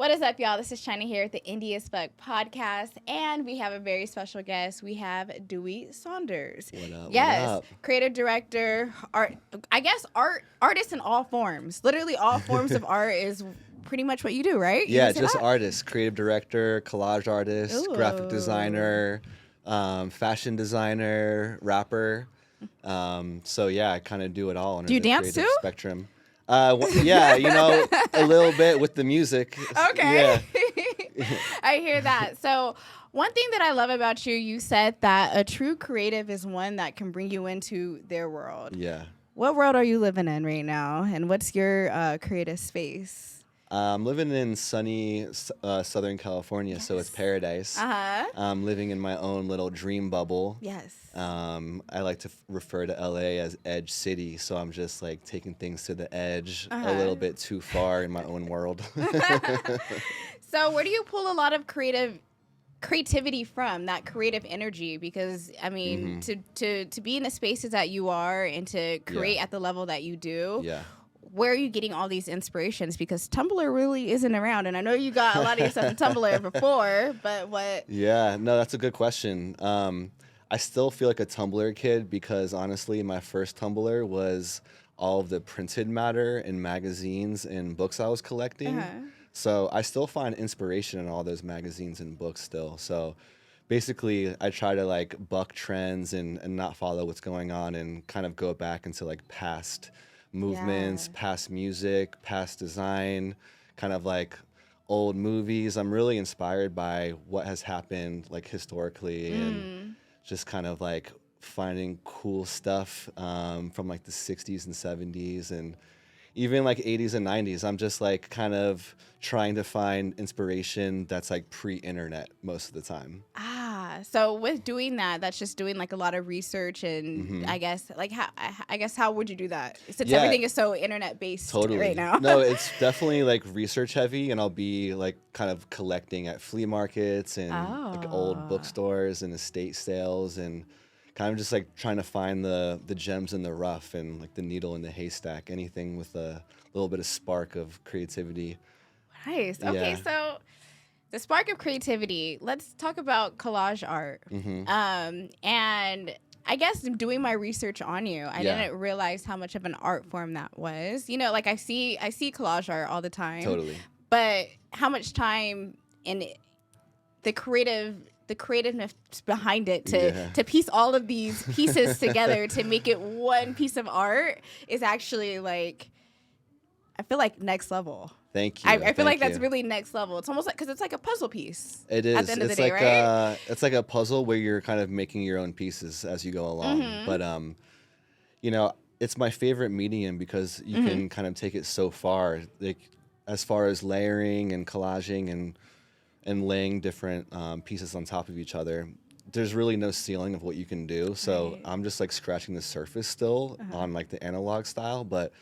What is up, y'all? This is China here at the Indie as Fuck podcast, and we have a very special guest. We have Dewey Saunders. What up? Yes, what up? creative director, artist in all forms. Literally all forms of art is pretty much what you do, right? You Yeah, say just that? artist, creative director, collage artist, graphic Ooh. designer, fashion designer, rapper. So yeah, I kind of do it all under Do you the dance creative too? spectrum. Yeah, a little bit with the music. Okay. Yeah. I hear that. So one thing that I love about you, you said that a true creative is one that can bring you into their world. Yeah. What world are you living in right now? And what's your creative space? I'm living in sunny Southern California, so it's paradise. Uh-huh. I'm living in my own little dream bubble. Yes. I like to refer to LA as Edge City, so I'm just like taking things to the edge Uh-huh. a little bit too far in my own world. So where do you pull a lot of creativity from, that creative energy? Because I mean, to be in the spaces that you are and to create at the level that you do, Yeah. where are you getting all these inspirations? Because Tumblr really isn't around, and I know you got a lot of your stuff in Tumblr before, but what? Yeah, no, that's a good question. I still feel like a Tumblr kid because honestly, my first Tumblr was all of the printed matter and magazines and books I was collecting. Uh-huh. So I still find inspiration in all those magazines and books still. So basically, I try to like buck trends and not follow what's going on and kind of go back into like past movements, Yeah. past music, past design, kind of like old movies. I'm really inspired by what has happened like historically and just kind of like finding cool stuff from like the 60s and 70s and even like 80s and 90s. I'm just like kind of trying to find inspiration that's like pre-internet most of the time. So with doing that, that's just doing like a lot of research and I guess like how would you do that since Yeah. everything is so internet based Totally. right now? No, it's definitely like research heavy, and I'll be like kind of collecting at flea markets and like old bookstores and estate sales and kind of just like trying to find the gems in the rough and like the needle in the haystack, anything with a little bit of spark of creativity. Nice. Okay, Yeah. so the spark of creativity. Let's talk about collage art. And I guess doing my research on you, I Yeah. didn't realize how much of an art form that was. You know, like I see collage art all the time. Totally. But how much time and the creativeness behind it to piece all of these pieces together to make it one piece of art is actually like, I feel like next level. Thank you. I feel like Thank that's you. really next level. It's almost like, because it's like a puzzle piece. It is. At the end of It's the day, like right? it's like a puzzle where you're kind of making your own pieces as you go along. But you know, it's my favorite medium because you can kind of take it so far, like as far as layering and collaging and laying different pieces on top of each other. There's really no ceiling of what you can do. So Right. I'm just like scratching the surface still on like the analog style, but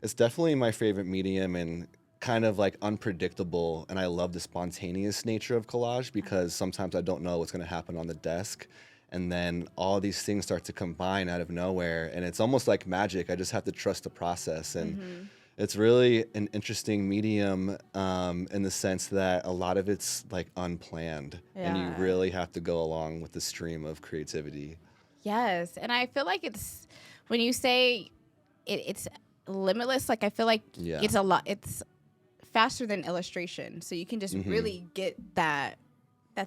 it's definitely my favorite medium and kind of like unpredictable. And I love the spontaneous nature of collage because sometimes I don't know what's going to happen on the desk. And then all these things start to combine out of nowhere. And it's almost like magic. I just have to trust the process. And it's really an interesting medium in the sense that a lot of it's like unplanned. And you Yeah. really have to go along with the stream of creativity. Yes. And I feel like it's, when you say it's limitless, like I feel like Yeah. it's faster than illustration. So you can just really get that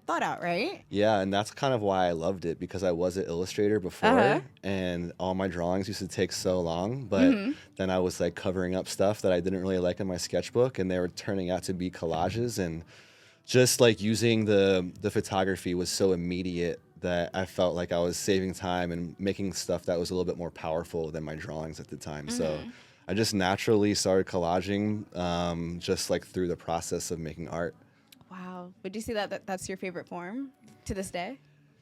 thought out, right? Yeah, and that's kind of why I loved it because I was an illustrator before and all my drawings used to take so long, but then I was like covering up stuff that I didn't really like in my sketchbook and they were turning out to be collages and just like using the photography was so immediate that I felt like I was saving time and making stuff that was a little bit more powerful than my drawings at the time. So I just naturally started collaging just like through the process of making art. Wow. Would you say that's your favorite form to this day?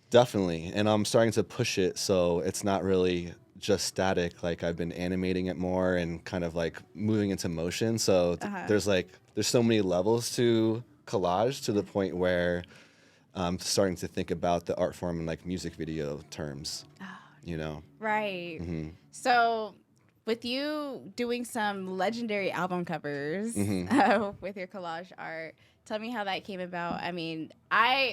Definitely. And I'm starting to push it so it's not really just static. Like I've been animating it more and kind of like moving into motion. So there's so many levels to collage to the point where I'm starting to think about the art form in like music video terms, you know? Right. So with you doing some legendary album covers with your collage art, tell me how that came about. I mean,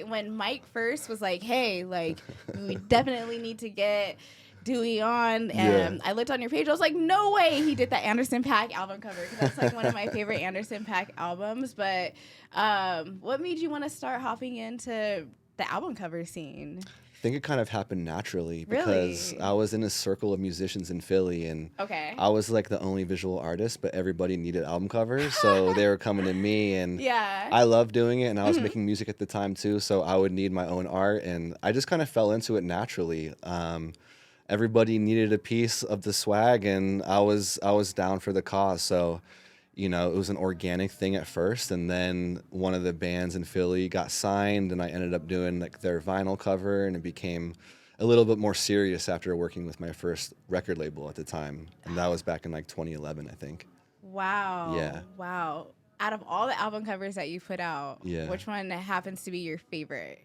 when Mike first was like, hey, like, we definitely need to get Dewey on, and I looked on your page, I was like, no way he did that Anderson Paak album cover, because that's like one of my favorite Anderson Paak albums. But what made you want to start hopping into the album cover scene? I think it kind of happened naturally because I was in a circle of musicians in Philly, and I was like the only visual artist, but everybody needed album covers, so they were coming to me, and I loved doing it, and I was making music at the time too, so I would need my own art, and I just kind of fell into it naturally. Everybody needed a piece of the swag, and I was down for the cause, so you know, it was an organic thing at first, and then one of the bands in Philly got signed, and I ended up doing like their vinyl cover, and it became a little bit more serious after working with my first record label at the time, and that was back in like 2011, I think. Wow. Yeah. Wow. Out of all the album covers that you put out, which one happens to be your favorite?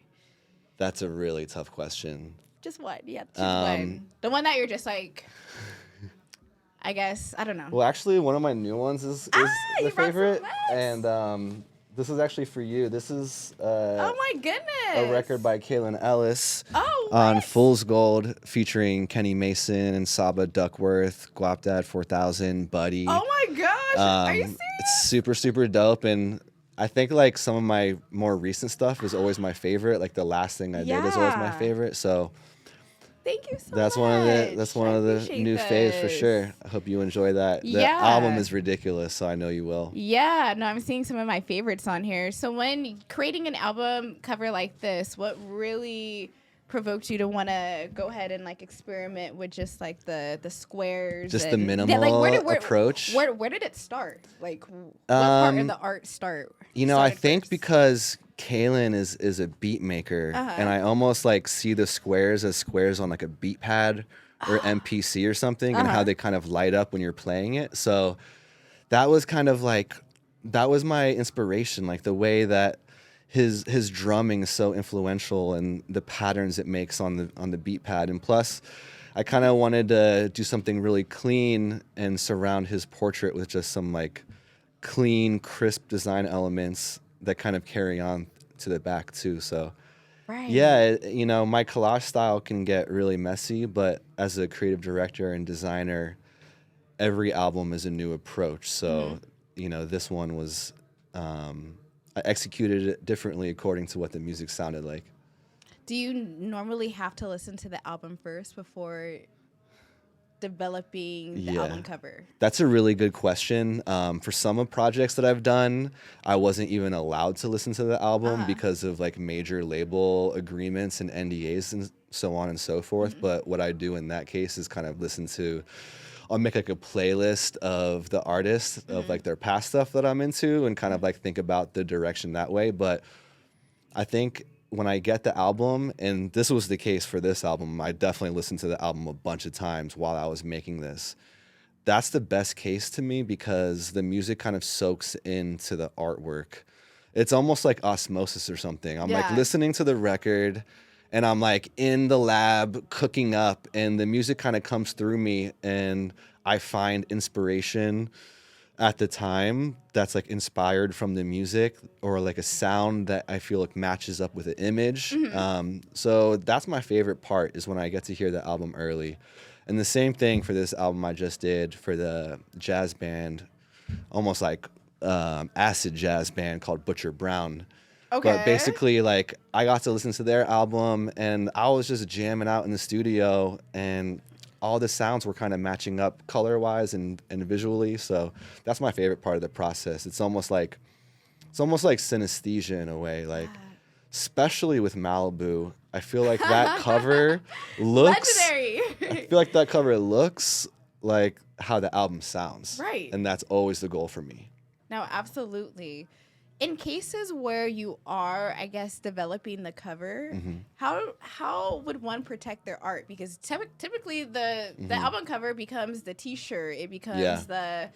That's a really tough question. Just one. Yeah, just one. The one that you're just like... I guess, I don't know. Well, actually, one of my new ones is the favorite. And this is actually for you. This is oh my goodness, a record by Kaylin Ellis on Fool's Gold, featuring Kenny Mason and Saba Duckworth, Guapdad 4000, Buddy. Oh my gosh, are you serious? It's super, super dope. And I think like some of my more recent stuff is always my favorite. Like the last thing I did is always my favorite. So... Thank you so much. That's one of the new faves for sure. I hope you enjoy that. The album is ridiculous, so I know you will. Yeah, no, I'm seeing some of my favorites on here. So when creating an album cover like this, what really provoked you to want to go ahead and like experiment with just like the squares? Just the minimal approach. Where did it start? Like what part of the art start? You know, I think because Kaylin is a beat maker, and I almost like see the squares as squares on like a beat pad or MPC or something, and how they kind of light up when you're playing it. So that was kind of like, that was my inspiration, like the way that his drumming is so influential and the patterns it makes on the beat pad. And plus, I kind of wanted to do something really clean and surround his portrait with just some like clean, crisp design elements that kind of carry on to the back too. So yeah, you know, my collage style can get really messy, but as a creative director and designer, every album is a new approach. So, you know, this one was, I executed it differently according to what the music sounded like. Do you normally have to listen to the album first before developing the album cover? That's a really good question. For some of projects that I've done, I wasn't even allowed to listen to the album because of like major label agreements and NDAs and so on and so forth. But what I do in that case is kind of I'll make like a playlist of the artist of like their past stuff that I'm into and kind of like think about the direction that way. But I think when I get the album, and this was the case for this album, I definitely listened to the album a bunch of times while I was making this. That's the best case to me because the music kind of soaks into the artwork. It's almost like osmosis or something. I'm like listening to the record and I'm like in the lab cooking up and the music kind of comes through me and I find inspiration at the time that's like inspired from the music or like a sound that I feel like matches up with an image. So that's my favorite part is when I get to hear the album early. And the same thing for this album I just did for the jazz band, almost like acid jazz band called Butcher Brown. But basically like I got to listen to their album and I was just jamming out in the studio and all the sounds were kind of matching up color-wise and visually. So that's my favorite part of the process. It's almost like synesthesia in a way, like especially with Malibu. I feel like that cover looks legendary. I feel like that cover looks like how the album sounds. Right. And that's always the goal for me. No, absolutely. In cases where you are, I guess, developing the cover, how would one protect their art? Because typically the album cover becomes the T-shirt. It becomes the,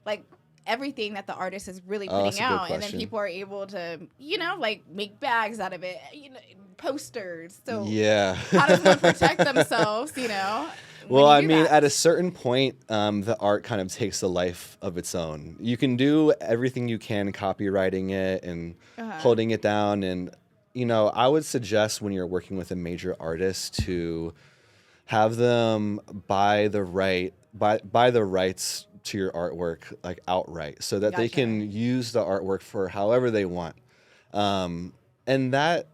like, everything that the artist is really putting out. And then people are able to, you know, like, make bags out of it, you know, posters. So how does one protect themselves, you know? Well, I mean, at a certain point, the art kind of takes a life of its own. You can do everything you can, copywriting it and holding it down. And, you know, I would suggest when you're working with a major artist to have them buy the rights to your artwork, like outright, so that they can use the artwork for however they want. And that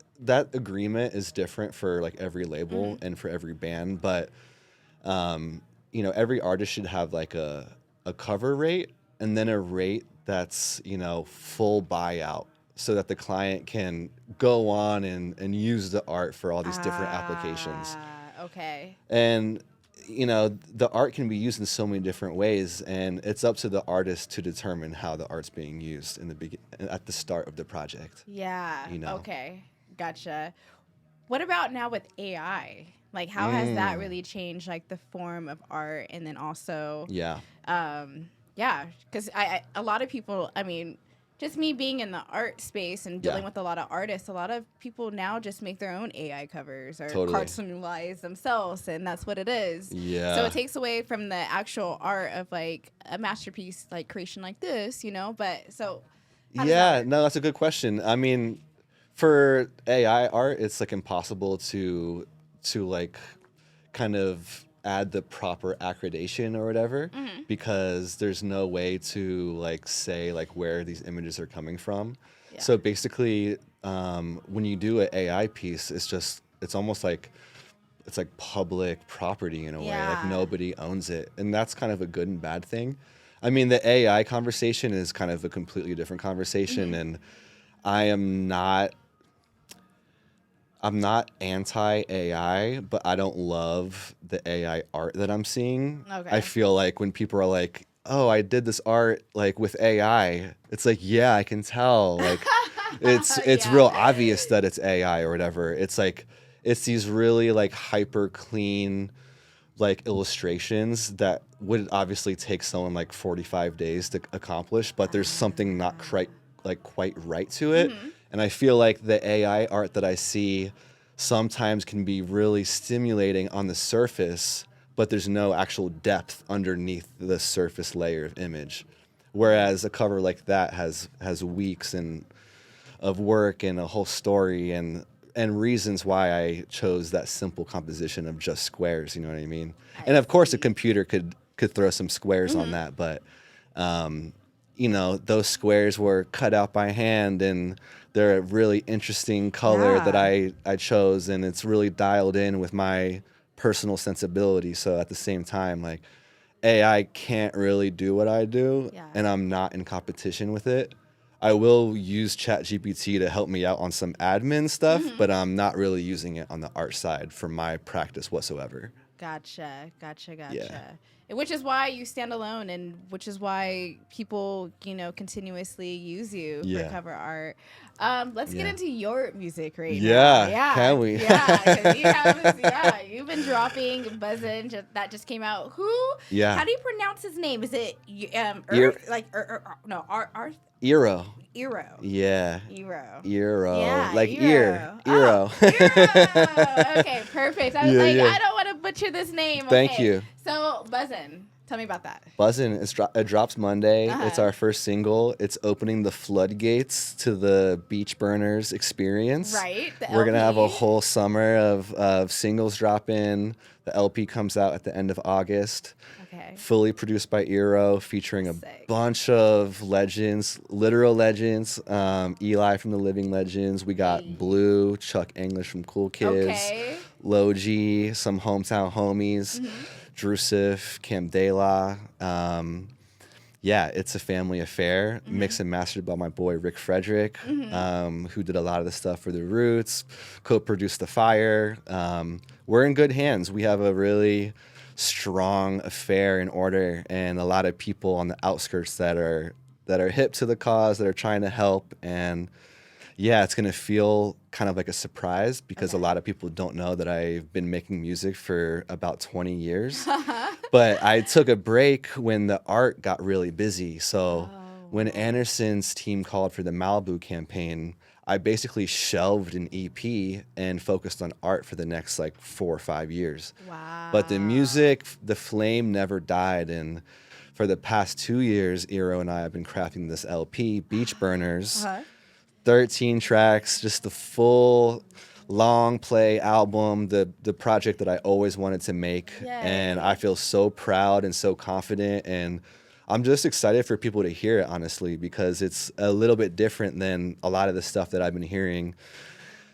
agreement is different for like every label and for every band, but you know, every artist should have like a cover rate and then a rate that's, you know, full buyout, so that the client can go on and use the art for all these different applications. Okay. And, you know, the art can be used in so many different ways, and it's up to the artist to determine how the art's being used at the start of the project. Yeah. You know? Okay. Gotcha. What about now with AI? Like, how has that really changed, like, the form of art? And then also, because a lot of people, I mean, just me being in the art space and dealing with a lot of artists, a lot of people now just make their own AI covers or cartoonize themselves, and that's what it is. Yeah. So it takes away from the actual art of, like, a masterpiece, like, creation like this, you know? But, so... No, that's a good question. I mean, for AI art, it's, like, impossible to like, kind of add the proper accreditation or whatever, because there's no way to like say like where these images are coming from. So basically, when you do an AI piece, it's almost like it's like public property in a way. Like nobody owns it, and that's kind of a good and bad thing. I mean, the AI conversation is kind of a completely different conversation, and I'm not anti-AI, but I don't love the AI art that I'm seeing. Okay. I feel like when people are like, oh, I did this art like with AI, it's like, yeah, I can tell. Like it's real obvious that it's AI or whatever. It's like, it's these really like hyper clean like illustrations that would obviously take someone like 45 days to accomplish, but there's something not quite right to it. And I feel like the AI art that I see sometimes can be really stimulating on the surface, but there's no actual depth underneath the surface layer of image. Whereas a cover like that has weeks of work and a whole story and reasons why I chose that simple composition of just squares, you know what I mean? And of course a computer could throw some squares on that, but you know, those squares were cut out by hand, and they're a really interesting color that I chose, and it's really dialed in with my personal sensibility. So at the same time, like, AI can't really do what I do, and I'm not in competition with it. I will use ChatGPT to help me out on some admin stuff, but I'm not really using it on the art side for my practice whatsoever. Gotcha. Yeah. Which is why you stand alone, and which is why people, you know, continuously use you for cover art. Let's get into your music right now. Yeah, can we? Because you've been dropping Buzzin', that just came out. How do you pronounce his name? Is it Earth? Arth? Eero. Yeah. Eero. Like ear. Eero. Okay, perfect. I was I don't want to butcher this name. Thank you. So, Buzzin', tell me about that. Buzzin', it drops Monday. It's our first single. It's opening the floodgates to the Beach Burners experience. Right. We're going to have a whole summer of singles drop in. The LP comes out at the end of August. Okay. Fully produced by Eero, featuring a bunch of legends, literal legends. Eli from the Living Legends. We got Blue, Chuck English from Cool Kids, Logie, some hometown homies, Drusif, Cam De La. It's a family affair, mixed and mastered by my boy Rick Frederick, who did a lot of the stuff for The Roots, co-produced The Fire. We're in good hands. We have a really strong affair in order, and a lot of people on the outskirts that are hip to the cause, that are trying to help. And it's going to feel kind of like a surprise, because a lot of people don't know that I've been making music for about 20 years. But I took a break when the art got really busy. So when Anderson's team called for the Malibu campaign, I basically shelved an EP and focused on art for the next like 4 or 5 years. Wow. But the music, the flame never died. And for the past 2 years, Eero and I have been crafting this LP, Beach Burners, 13 tracks, just the full long play album, the project that I always wanted to make. Yay. And I feel so proud and so confident, and I'm just excited for people to hear it, honestly, because it's a little bit different than a lot of the stuff that I've been hearing.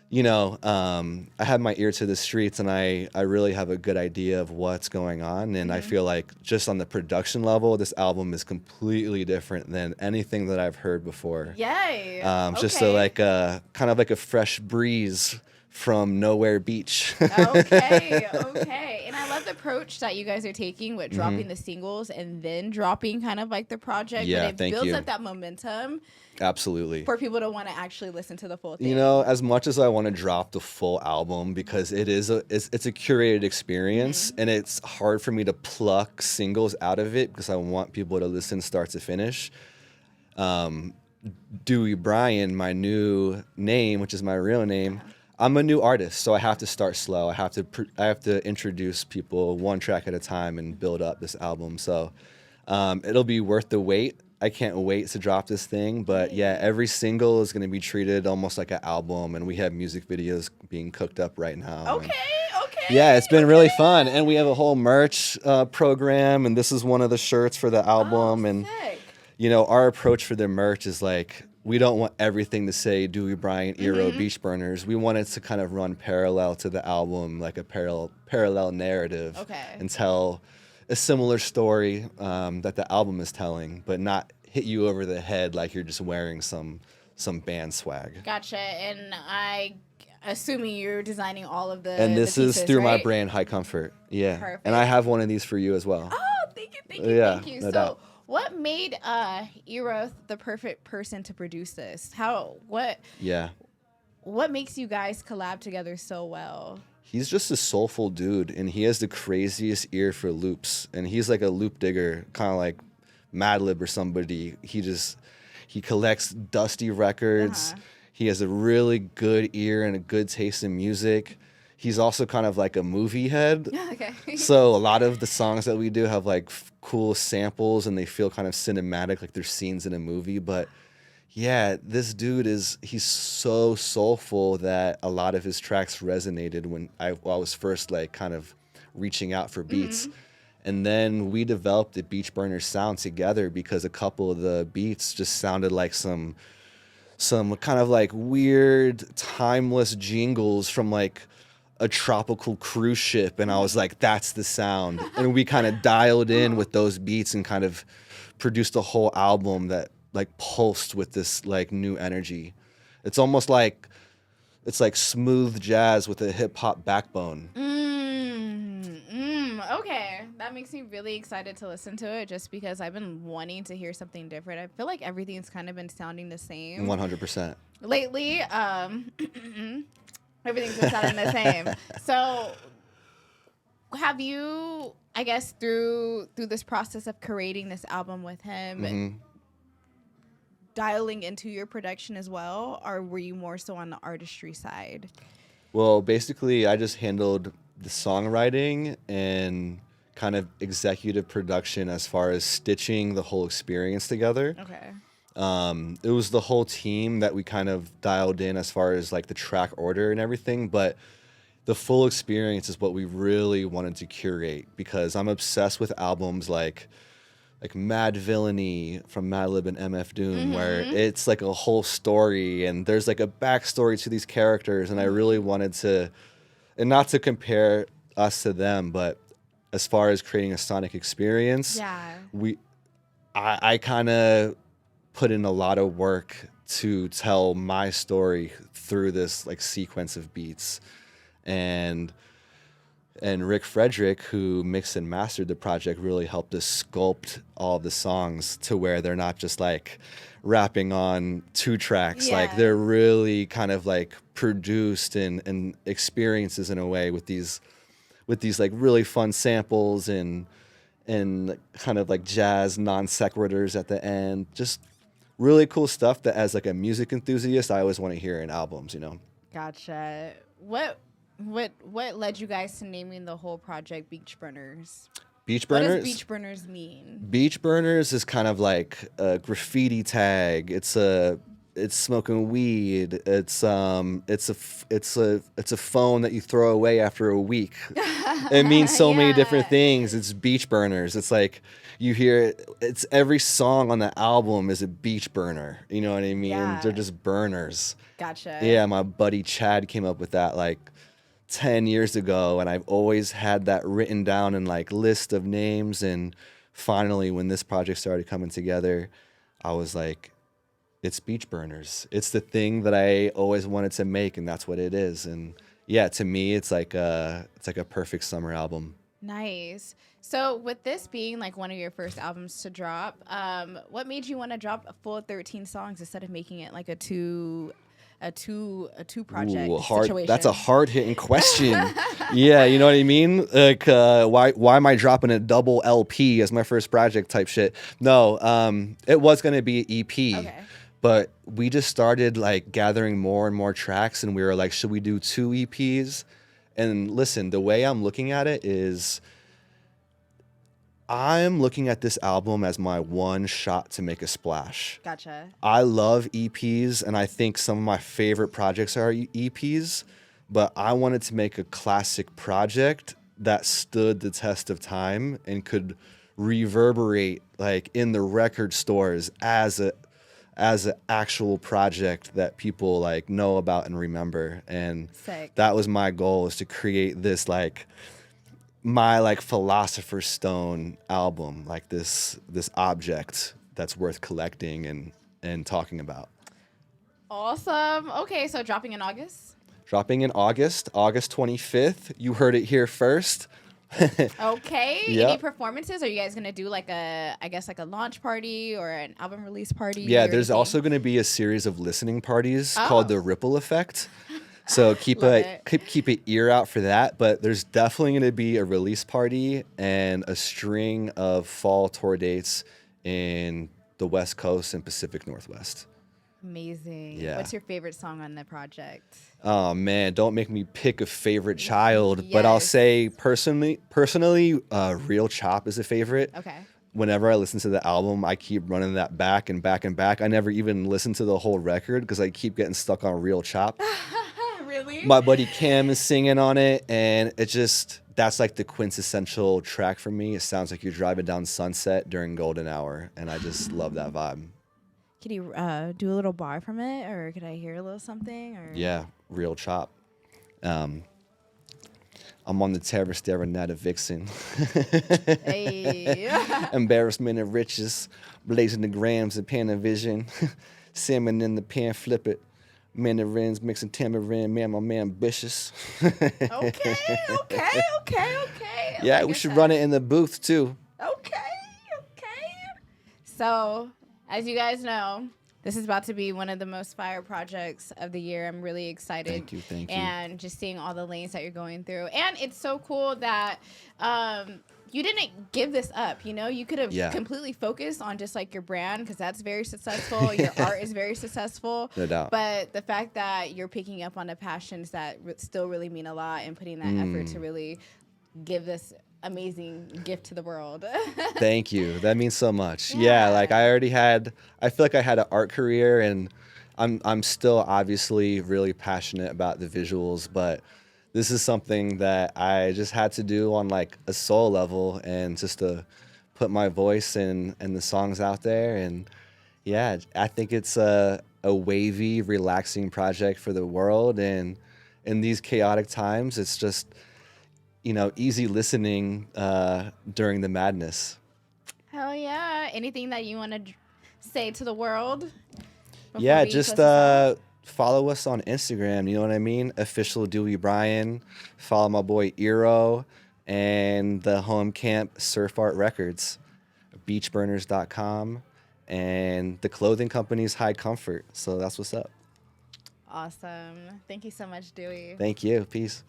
You know, I have my ear to the streets, and I really have a good idea of what's going on. And I feel like just on the production level, this album is completely different than anything that I've heard before. Yay. Just kind of like a fresh breeze from Nowhere Beach. Okay. And I love the approach that you guys are taking with dropping the singles and then dropping kind of like the project. Yeah, but it builds up that momentum. Absolutely. For people to want to actually listen to the full thing. You know, as much as I want to drop the full album, because it's a curated experience, and it's hard for me to pluck singles out of it because I want people to listen start to finish. Dewey Bryan, my new name, which is my real name, I'm a new artist, so I have to start slow. I have to introduce people one track at a time and build up this album. So it'll be worth the wait. I can't wait to drop this thing. But yeah, every single is going to be treated almost like an album, and we have music videos being cooked up right now. Okay. Yeah, it's been really fun, and we have a whole merch program, and this is one of the shirts for the album. Oh, and sick. you know, our approach for the merch is like, we don't want everything to say Dewey Bryan, Eero, Beach Burners. We want it to kind of run parallel to the album, like a parallel narrative, and tell a similar story that the album is telling, but not hit you over the head like you're just wearing some band swag. Gotcha. And assuming you're designing all of the And this the pieces, is through my right? brand, High Comfort. Yeah. Perfect. And I have one of these for you as well. Oh, thank you. Yeah, Thank you. no So doubt. what made Eero the perfect person to produce this? What makes you guys collab together so well? He's just a soulful dude, and he has the craziest ear for loops. And he's like a loop digger, kind of like Madlib or somebody. He collects dusty records. He has a really good ear and a good taste in music. He's also kind of like a movie head. Okay. So a lot of the songs that we do have like cool samples, and they feel kind of cinematic, like they're scenes in a movie. But yeah, this dude he's so soulful that a lot of his tracks resonated when I was first like kind of reaching out for beats. And then we developed the Beach Burners sound together because a couple of the beats just sounded like some kind of like weird, timeless jingles from like a tropical cruise ship. And I was like, that's the sound. And we kind of dialed in with those beats and kind of produced a whole album that like pulsed with this like new energy. It's almost like it's like smooth jazz with a hip hop backbone. Okay, that makes me really excited to listen to it, just because I've been wanting to hear something different. I feel like everything's kind of been sounding the same 100%. lately. Everything's been sounding the same. So have you, I guess, through this process of creating this album with him, dialing into your production as well, or were you more so on the artistry side? Well, basically, I just handled the songwriting and kind of executive production as far as stitching the whole experience together. Okay. It was the whole team that we kind of dialed in as far as like the track order and everything, but the full experience is what we really wanted to curate, because I'm obsessed with albums like Mad Villainy from Madlib and MF Doom, where it's like a whole story and there's like a backstory to these characters, and I really wanted to, and not to compare us to them, but as far as creating a sonic experience, I kind of put in a lot of work to tell my story through this like sequence of beats. And Rick Frederick, who mixed and mastered the project, really helped us sculpt all the songs to where they're not just like rapping on 2 tracks. Like they're really kind of like produced and experiences in a way with these like really fun samples and kind of like jazz non sequiturs at the end. Just really cool stuff that as like a music enthusiast, I always want to hear in albums, you know? Gotcha. What led you guys to naming the whole project Beach Burners? Beach Burners? What does Beach Burners mean? Beach Burners is kind of like a graffiti tag. It's smoking weed. It's a phone that you throw away after a week. It means so many different things. It's beach burners. It's like you hear it's every song on the album is a beach burner. You know what I mean? Yeah. They're just burners. Gotcha. Yeah, my buddy Chad came up with that like 10 years ago, and I've always had that written down in like list of names. And finally, when this project started coming together, I was like, it's beach burners. It's the thing that I always wanted to make, and that's what it is. And yeah, to me, it's like a perfect summer album. Nice. So with this being like one of your first albums to drop, what made you want to drop a full 13 songs instead of making it like a two project situation? That's a hard hitting question. Yeah, you know what I mean? Like, why am I dropping a double LP as my first project type shit? No, it was gonna be an EP. Okay. But we just started like gathering more and more tracks, and we were like, should we do 2 EPs? And listen, the way I'm looking at it is I'm looking at this album as my one shot to make a splash. Gotcha. I love EPs, and I think some of my favorite projects are EPs, but I wanted to make a classic project that stood the test of time and could reverberate like in the record stores as an actual project that people like know about and remember. And Sick. That was my goal, is to create this like my like Philosopher's Stone album, like this object that's worth collecting and talking about. Awesome. Okay, so dropping in August? Dropping in August 25th. You heard it here first. Okay. Yep. Any performances? Are you guys gonna do like a launch party or an album release party? Yeah, there's also gonna be a series of listening parties called the Ripple Effect. So keep an ear out for that. But there's definitely gonna be a release party and a string of fall tour dates in the West Coast and Pacific Northwest. Amazing. Yeah. What's your favorite song on the project? Oh man, don't make me pick a favorite child, but I'll say personally, Real Chop is a favorite. Okay. Whenever I listen to the album, I keep running that back and back and back. I never even listen to the whole record because I keep getting stuck on Real Chop. Really? My buddy Cam is singing on it, and that's like the quintessential track for me. It sounds like you're driving down Sunset during golden hour, and I just love that vibe. Could you do a little bar from it, or could I hear a little something? Or Yeah, Real Chop. I'm on the terrace staring at a vixen. Hey. Embarrassment and riches, blazing the grams and Panavision. Salmon in the pan, flip it. Mandarins mixing tamarind, man, my man ambitious. Okay. Yeah, we should run it in the booth too. Okay. So, as you guys know, this is about to be one of the most fire projects of the year. I'm really excited. Thank you. And just seeing all the lanes that you're going through. And it's so cool that you didn't give this up. You know, you could have completely focused on just like your brand, because that's very successful. Your art is very successful. No doubt. But the fact that you're picking up on the passions that still really mean a lot and putting that effort to really give this amazing gift to the world. Thank you. That means so much. Yeah, like I feel like I had an art career, and I'm still obviously really passionate about the visuals, but this is something that I just had to do on like a soul level, and just to put my voice and the songs out there. And yeah, I think it's a wavy, relaxing project for the world, and in these chaotic times, it's just, you know, easy listening during the madness. Hell yeah. Anything that you want to say to the world? Yeah, just follow us on Instagram, you know what I mean? Official Dewey Bryan. Follow my boy Eero and the home camp Surf Art Records, beachburners.com, and the clothing company's High Comfort. So that's what's up. Awesome. Thank you so much, Dewey. Thank you. Peace.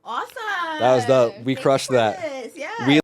Awesome. That was dope. We crushed that. Yeah. We